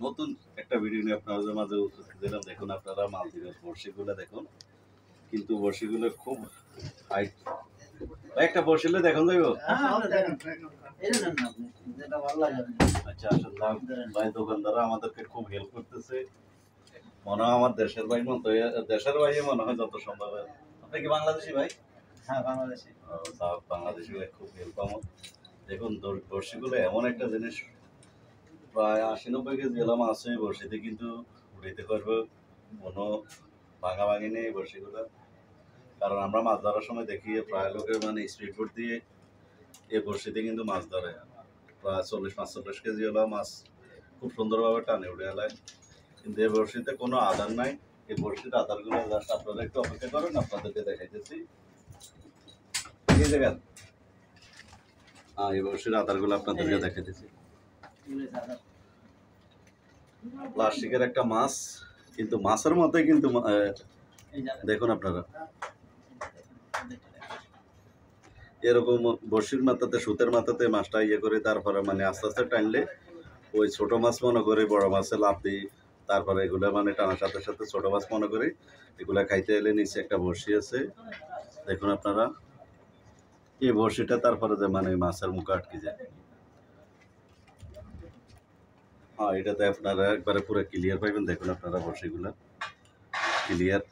নতুন একটা ভিডিও নিয়ে আপনাদের মাঝে উপস্থিত দিলাম। দেখুন আপনারা মালদ্বীপের বড়শিগুলো দেখুন, কিন্তু বড়শিগুলো খুব হাইট। একটা বড়শিলে দেখুন যাইব। আচ্ছা আসলে ভাই দোকানদাররা আমাদেরকে খুব হেল্প করতেছে, মনে হয় আমার দেশের ভাই মতো, দেশের ভাই মনে হয় যত সম্ভব। আপনি কি বাংলাদেশি ভাই? হ্যাঁ বাংলাদেশি। বাংলাদেশি ভাই খুব হেল্প আমার। দেখুন বড়শিগুলো এমন একটা জিনিস, প্রায় ৮০-৯০ কেজি এলাম আছে বড়শিতে, কিন্তু উঠাইতে পারবো কোনো ভাঙাভাঙি নেই বড়শিগুলো। কারণ আমরা মাছ ধরার সময় দেখি প্রায় লোকের মানে স্পিড বোট দিয়ে এই বড়শিতে কিন্তু মাছ ধরে, প্রায় ৪০-৪৫ কেজি এলাম মাছ খুব সুন্দরভাবে টানে উঠে এলায়। কিন্তু এই বড়শিতে কোনো আধার নাই। এই বড়শির আধারগুলো জাস্ট আপনারা একটু অপেক্ষা করেন, আপনাদেরকে দেখাইতেছি। এই জায়গা এই বড়শির আধারগুলো আপনাদেরকে দেখাইতেছি। প্লাস্টিকের একটা মাছ, কিন্তু মাছের মধ্যে কিন্তু দেখুন আপনারা এরকম বড়শির মাথাতে সুতের মাথাতে মাছটা ইয়ে করে তারপরে মানে আস্তে আস্তে টানলে ওই ছোট মাছ মনে করে বড় মাছে লাভ দিই, তারপরে এগুলো মানে টানার সাথে সাথে ছোট মাছ মনে করে এগুলা খাইতে এলে নিচে একটা বড়শি আছে দেখুন আপনারা। এই বড়শিটা তারপরে যে মানে মাছের মুখে আটকে যায়। হ্যাঁ এটাতে আপনারা একবারে পুরো ক্লিয়ার পাইবেন। দেখুন আপনারা বড়শিগুলা ক্লিয়ার,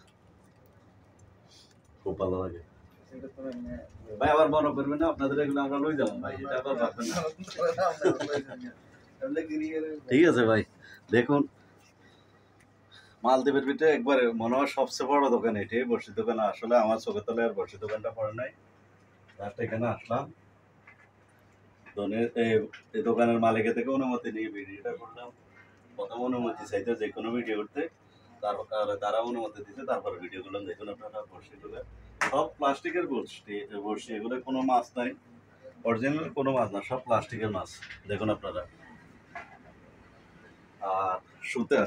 খুব ভালো লাগে ভাই। আবার মনে করবেন না আপনাদের এগুলো আমরা লই যাবো ভাই, এটা আবার ভাববেন না। ঠিক আছে ভাই। দেখুন মালদ্বীপের ভিতরে একবারে মনে হয় সবচেয়ে বড় দোকান এটাই, বড়শি দোকান। আসলে আমার চোখের তলে আর বড়শি দোকানটা পড়ে নাই, তার এখানে আসলাম। এই দোকানের মালিকের থেকে অনুমতি নিয়ে ভিডিওটা করলাম। প্রথম অনুমতি চাইতে যে কোনো ভিডিও করতে, তারপরে তারা অনুমতি দিতে, তারপরে ভিডিও করলাম। দেখুন আপনারা বড়শিগুলো সব প্লাস্টিকের বড়শি, এগুলো কোনো মাছ নাই, অরিজিনাল কোনো মাছ না, সব প্লাস্টিকের মাছ। দেখুন আপনারা। আর সুতা,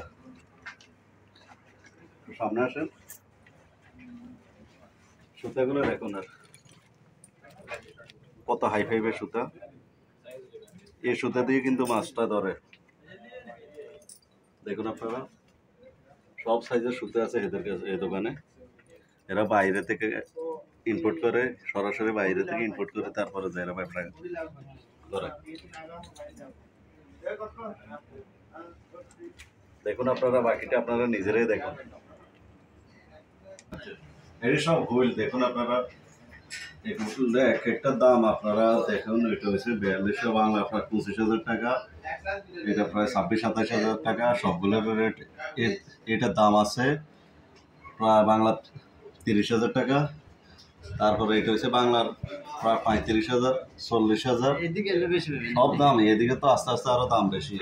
সামনে আসেন, সুতাগুলো দেখুন আর কত হাই ফাইভের সুতা। এই সুতা দিয়ে কিন্তু মাছটা ধরে। দেখুন আপনারা সব সাইজের সুতা আছে এদের কাছে এই দোকানে। এরা বাইরে থেকে ইম্পোর্ট করে, সরাসরি বাইরে থেকে ইম্পোর্ট করে তারপরে এরা ব্যবসা করে। দেখুন আপনারা বাকিটা আপনারা নিজেরাই দেখুন। এই সব হুইল দেখুন আপনারা, এক একটা দাম আপনারা দেখুন। এটা হচ্ছে ৪২০০ বাংলা, আপনার ২৫,০০০ টাকা, এটা প্রায় ২৬-২৭,০০০ টাকা সবগুলো রেট। এটার দাম আছে প্রায় বাংলা ৩০,০০০ টাকা। তারপরে এটা হচ্ছে বাংলার প্রায় ৩৫,০০০, ৪০,০০০, সব দাম। এদিকে তো আস্তে আস্তে আরো দাম বেশি।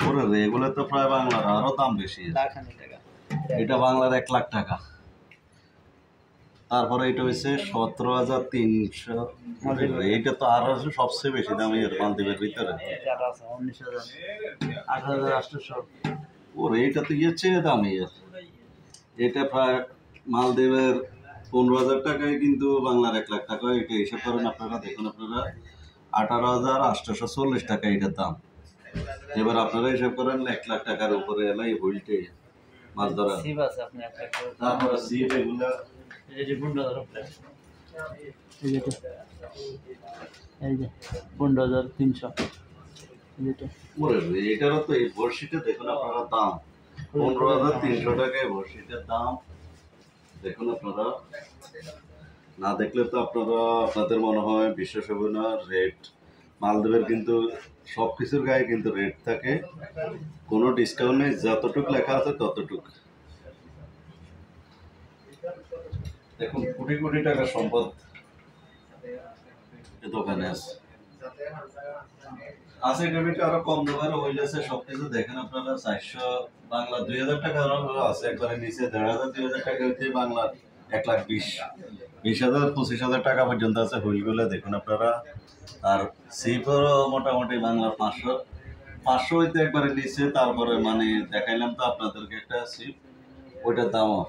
ওরে এগুলো তো প্রায় বাংলার আরো দাম বেশি। এটা বাংলার ১,০০,০০০ টাকা। তারপরে এটা হচ্ছে ১৭,৩০০। এইটা তো আরো সবচেয়ে বেশি দাম এর মালদ্বীপের ভিতরে। ওর এইটা তো ইয়ে চেয়ে দাম এর। এটা প্রায় মালদ্বীপের ১৫,০০০ টাকায়, কিন্তু বাংলার ১,০০,০০০ টাকা। এটা হিসাব করেন আপনারা। দেখুন আপনারা ১৮,৮৪০ টাকা এটার দাম। এবার আপনারা হিসাব করেন ১,০০,০০০ টাকার উপরে এলো এই হুইলটে মাছ ধরা। তারপরে সিপ এগুলা এই যে ১৫,৩০০। এটারও তো এই বড়শিটা দেখুন আপনারা দাম ১৫,৩০০ টাকায় বড়শিটার দাম। দেখুন আপনারা, না দেখলে তো আপনাদের মনে হয় বিশ্বাস হবে না। রেট মালদ্বীপের কিন্তু সব কিছুর গায়ে কিন্তু রেট থাকে, কোনো ডিসকাউন্ট নেই। যতটুক লেখা আছে ততটুক। দেখুন কোটি কোটি টাকার সম্পদ দোকানে আছে। এটার ভিতরে আরো কম দামের হইলেছে সবকিছু। দেখেন আপনারা ৪০০ বাংলা ২,০০০ টাকা আছে, একবারে নিচে ১,৫০০, ২,০০০ টাকা হইতে বাংলার ১,২০,০০০, ২০,০০০, ২৫,০০০ টাকা পর্যন্ত আছে হুইলগুলো। দেখুন আপনারা। আর সিপেরও মোটামুটি বাংলার ৫০০ হইতে একবারে নিচে। তারপরে মানে দেখাইলাম তো আপনাদেরকে একটা সিপ, ওইটার দামও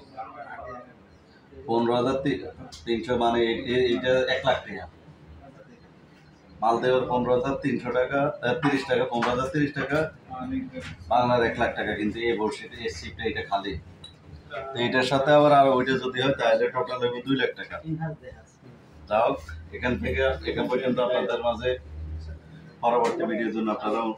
১৫,৩০০, মানে এইটা ১,০০,০০০ টাকা। মালদ্বীপের ১৫,৩০০ টাকা, ৩০ টাকা, ১৫,০৩০ টাকা। বাংলার 1,00,000 টাকা, কিন্তু এই বড়শিতে এই সিপটা এটা খালি। তো এটার সাথে আবার আর ওইটা যদি হয় তাহলে টোটাল হবে 2,00,000 টাকা। যাও এখান থেকে এখান পর্যন্ত আপনাদের মাঝে পরবর্তী ভিডিওর জন্য আপনারাও